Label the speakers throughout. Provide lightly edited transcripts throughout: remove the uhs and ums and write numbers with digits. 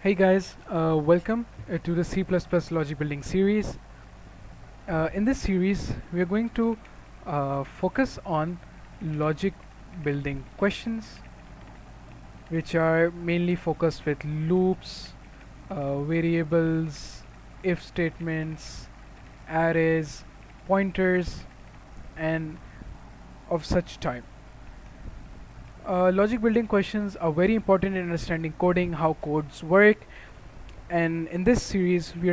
Speaker 1: Hey guys, welcome to the C++ logic building series. In this series, we are going to focus on logic building questions, which are mainly focused with loops, variables, if statements, arrays, pointers, and of such type. Logic building questions are very important in understanding coding, how codes work, and in this series we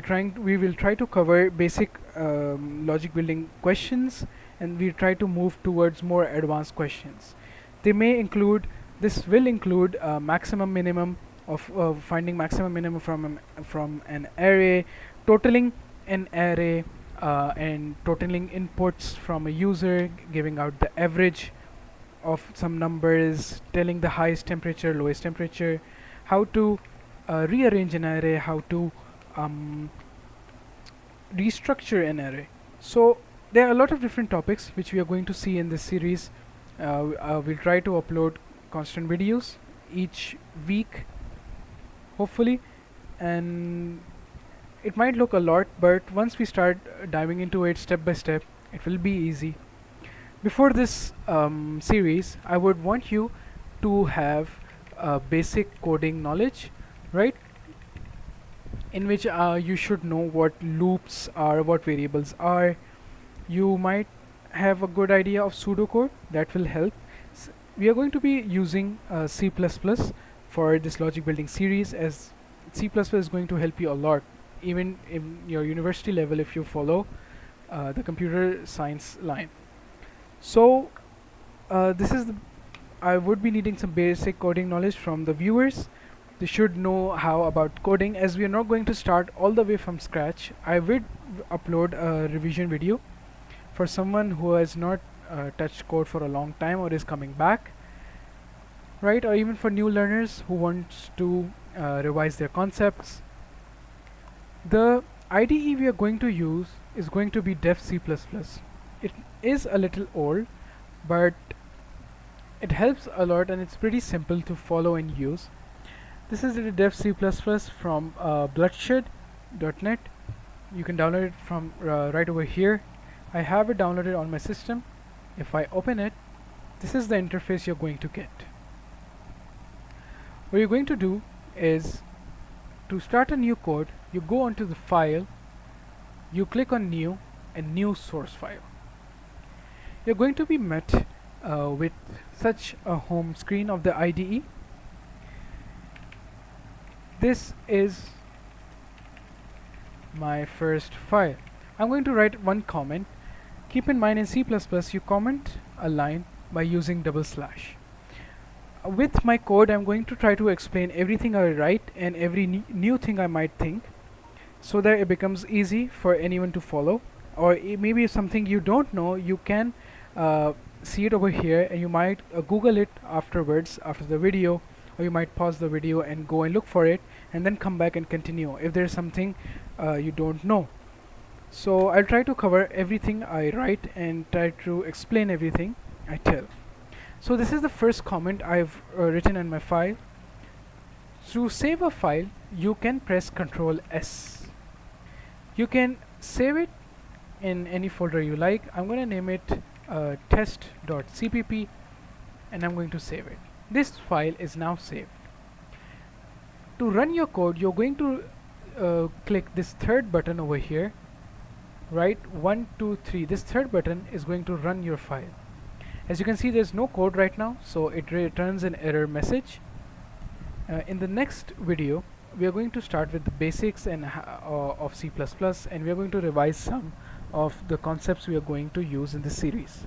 Speaker 1: will try to cover basic logic building questions, and we try to move towards more advanced questions. They may include This will include maximum minimum of finding maximum minimum from an array, totaling an array, and totaling inputs from a user, giving out the average of some numbers, telling the highest temperature, lowest temperature, how to rearrange an array, how to um, restructure an array. So there are a lot of different topics which we are going to see in this series. We'll try to upload constant videos each week, hopefully, and it might look a lot, but once we start diving into it step by step, it will be easy. Before this series, I would want you to have basic coding knowledge, right? In which you should know what loops are, what variables are. You might have a good idea of pseudocode that will help. We are going to be using C++ for this logic building series, as C++ is going to help you a lot, even in your university level if you follow the computer science line. So I would be needing some basic coding knowledge from the viewers. They should know how about coding, as we are not going to start all the way from scratch. I will upload a revision video for someone who has not touched code for a long time or is coming back, right? Or even for new learners who wants to revise their concepts. The IDE we are going to use is going to be Dev C++. It is a little old, but it helps a lot and it's pretty simple to follow and use. This is the Dev C++ from bloodshed.net. You can download it from right over here. I have it downloaded on my system. If I open it, this is the interface you're going to get. What you're going to do is, to start a new code, you go onto the file, you click on new and new source file. You're going to be met with such a home screen of the IDE. This is my first file. I'm going to write one comment. Keep in mind, in C++ you comment a line by using double slash. With my code, I'm going to try to explain everything I write and every new thing I might think, so that it becomes easy for anyone to follow. Or maybe something you don't know, you can see it over here, and you might Google it afterwards, after the video, or you might pause the video and go and look for it and then come back and continue if there's something you don't know. So I'll try to cover everything I write and try to explain everything I tell. So this is the first comment I've written in my file. To save a file, you can press Ctrl S. You can save it in any folder you like. I'm going to name it test.cpp, and I'm going to save it. This file is now saved. To run your code, you're going to click this third button over here, right? 1, 2, 3. This third button is going to run your file. As you can see, there's no code right now, so it returns an error message. In the next video, we are going to start with the basics and of C++, and we are going to revise some of the concepts we are going to use in this series.